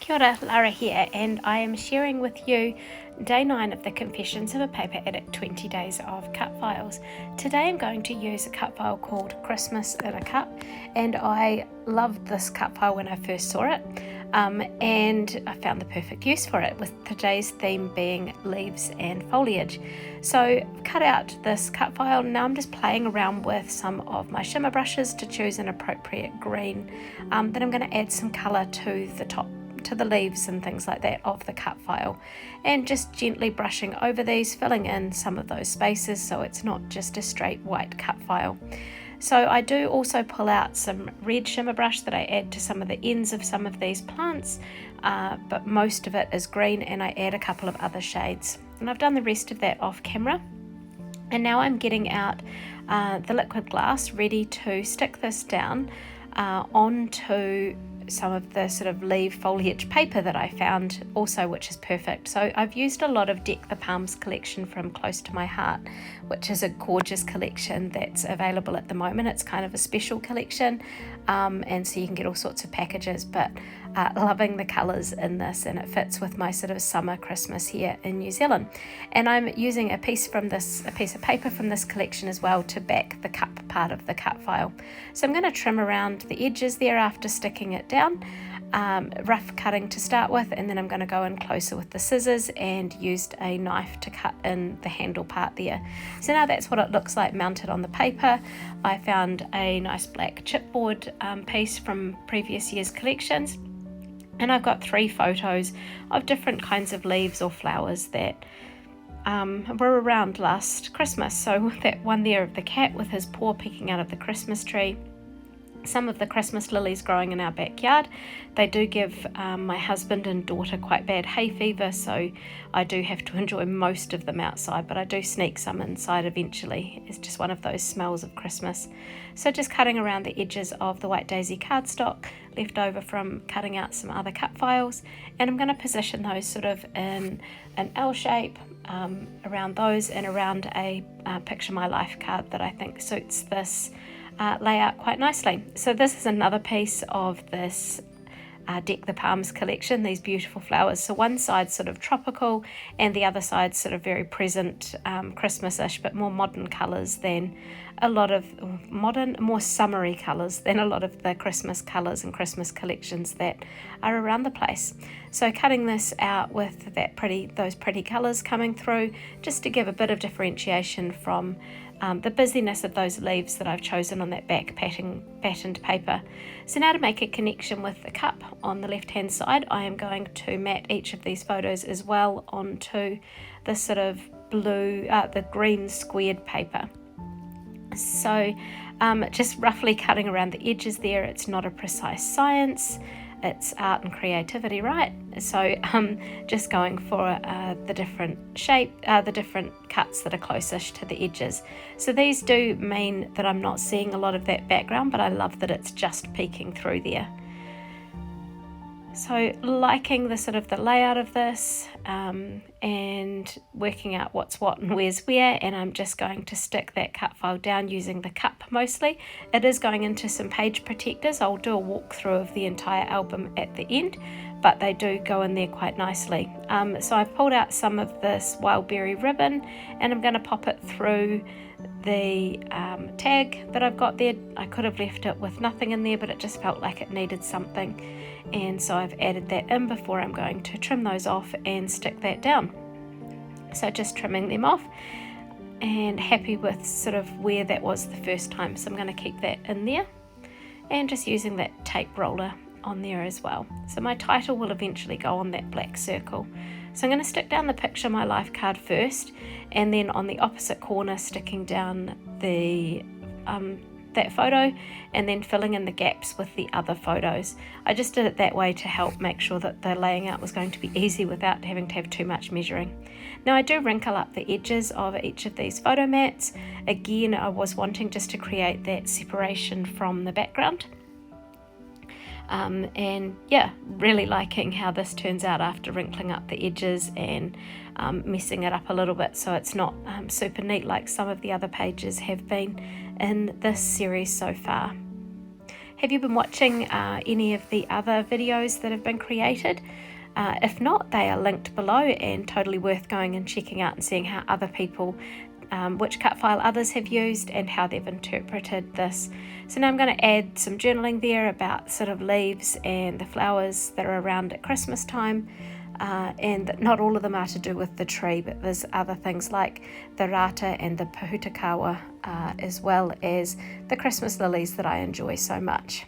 Kia ora, Lara here, and I am sharing with you day 9 of the Confessions of a Paper Addict 20 Days of Cutfiles. Today I'm going to use a cut file called Christmas in a Cup, and I loved this cut file when I first saw it, and I found the perfect use for it, with today's theme being leaves and foliage. So I've cut out this cut file. Now I'm just playing around with some of my shimmer brushes to choose an appropriate green. Then I'm going to add some colour to the top, to the leaves and things like that of the cut file, and just gently brushing over these, filling in some of those spaces so it's not just a straight white cut file. So I do also pull out some red shimmer brush that I add to some of the ends of some of these plants, but most of it is green, and I add a couple of other shades, and I've done the rest of that off camera. And now I'm getting out the liquid glass, ready to stick this down onto some of the sort of leaf foliage paper that I found also, which is perfect. So I've used a lot of Deck the Palms collection from Close to My Heart, which is a gorgeous collection that's available at the moment. It's kind of a special collection, and so you can get all sorts of packages, but loving the colours in this, and it fits with my sort of summer Christmas here in New Zealand. And I'm using a piece of paper from this collection as well to back the cup part of the cut file. So I'm going to trim around the edges there after sticking it down, rough cutting to start with, and then I'm going to go in closer with the scissors and used a knife to cut in the handle part there. So now that's what it looks like mounted on the paper. I found a nice black chipboard piece from previous year's collections, and I've got 3 photos of different kinds of leaves or flowers that were around last Christmas. So that one there of the cat with his paw peeking out of the Christmas tree, some of the Christmas lilies growing in our backyard. They do give my husband and daughter quite bad hay fever, so I do have to enjoy most of them outside, but I do sneak some inside eventually. It's just one of those smells of Christmas. So just cutting around the edges of the white daisy cardstock left over from cutting out some other cut files, and I'm going to position those sort of in an L shape around those, and around a Picture My Life card that I think suits this layout quite nicely. So this is another piece of this Deck the Palms collection, these beautiful flowers. So one side sort of tropical, and the other side sort of very present Christmas-ish, but more modern colours than a lot of more summery colours than a lot of the Christmas colours and Christmas collections that are around the place. So cutting this out with those pretty colours coming through, just to give a bit of differentiation from the busyness of those leaves that I've chosen on that back patterned paper. So now to make a connection with the cup on the left hand side, I am going to mat each of these photos as well onto the sort of blue, the green squared paper. So just roughly cutting around the edges there. It's not a precise science, it's art and creativity, right? So just going for the different the different cuts that are closest to the edges. So these do mean that I'm not seeing a lot of that background, but I love that it's just peeking through there. So liking the sort of the layout of this, and working out what's what and where's where, and I'm just going to stick that cut file down using the cup mostly. It is going into some page protectors. I'll do a walkthrough of the entire album at the end, but they do go in there quite nicely. So I've pulled out some of this wild berry ribbon, and I'm going to pop it through the tag that I've got there. I could have left it with nothing in there, but it just felt like it needed something, and so I've added that in before I'm going to trim those off and stick that down. So just trimming them off, and happy with sort of where that was the first time, so I'm going to keep that in there, and just using that tape roller on there as well. So my title will eventually go on that black circle. So I'm going to stick down the Picture My Life card first, and then on the opposite corner sticking down the that photo, and then filling in the gaps with the other photos. I just did it that way to help make sure that the laying out was going to be easy without having to have too much measuring. Now I do wrinkle up the edges of each of these photo mats. Again, I was wanting just to create that separation from the background. And yeah, really liking how this turns out after wrinkling up the edges and messing it up a little bit, so it's not super neat like some of the other pages have been in this series so far. Have you been watching any of the other videos that have been created? If not, they are linked below and totally worth going and checking out and seeing how other people, which cut file others have used and how they've interpreted this. So now I'm going to add some journaling there about sort of leaves and the flowers that are around at Christmas time. And not all of them are to do with the tree, but there's other things like the rata and the pahutakawa, as well as the Christmas lilies that I enjoy so much.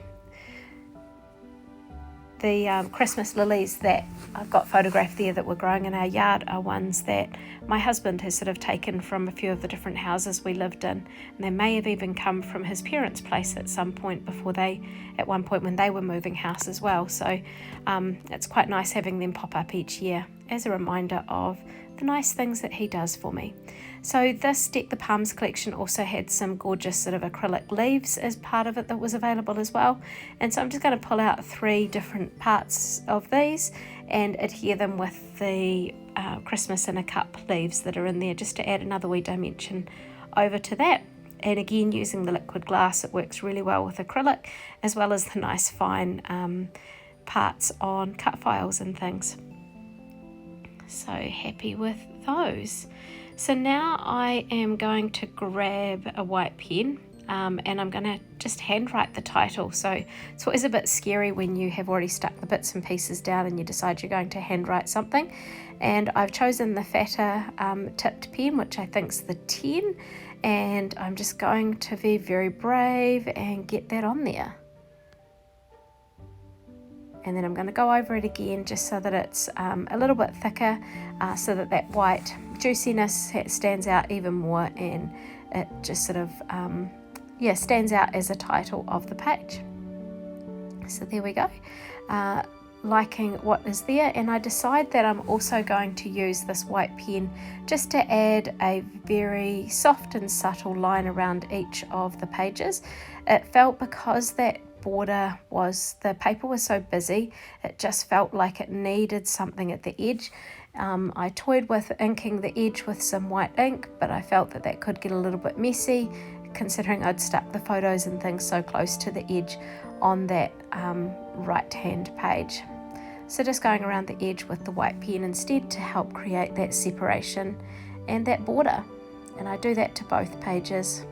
The Christmas lilies that I've got photographed there that were growing in our yard are ones that my husband has sort of taken from a few of the different houses we lived in, and they may have even come from his parents' place at some point at one point when they were moving house as well. So it's quite nice having them pop up each year as a reminder of the nice things that he does for me. So this Deck the Palms collection also had some gorgeous sort of acrylic leaves as part of it that was available as well. And so I'm just going to pull out 3 different parts of these and adhere them with the Christmas in a Cup leaves that are in there, just to add another wee dimension over to that. And again, using the liquid glass, it works really well with acrylic, as well as the nice fine parts on cut files and things. So happy with those. So now I am going to grab a white pen and I'm going to just handwrite the title. So it's always a bit scary when you have already stuck the bits and pieces down and you decide you're going to handwrite something. And I've chosen the fatter tipped pen, which I think is the 10, and I'm just going to be very brave and get that on there. And then I'm going to go over it again just so that it's a little bit thicker, so that that white juiciness stands out even more, and it just sort of stands out as a title of the page. So there we go, liking what is there. And I decide that I'm also going to use this white pen just to add a very soft and subtle line around each of the pages. It felt, because that the paper was so busy, it just felt like it needed something at the edge. I toyed with inking the edge with some white ink, but I felt that could get a little bit messy, considering I'd stuck the photos and things so close to the edge on that right hand page. So just going around the edge with the white pen instead to help create that separation and that border. And I do that to both pages.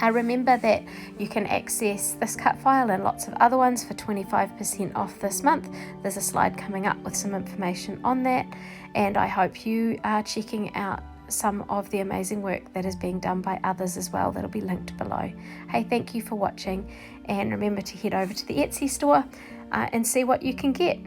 I remember that you can access this cut file and lots of other ones for 25% off this month. There's a slide coming up with some information on that, and I hope you are checking out some of the amazing work that is being done by others as well. That'll be linked below. Hey, thank you for watching, and remember to head over to the Etsy store and see what you can get.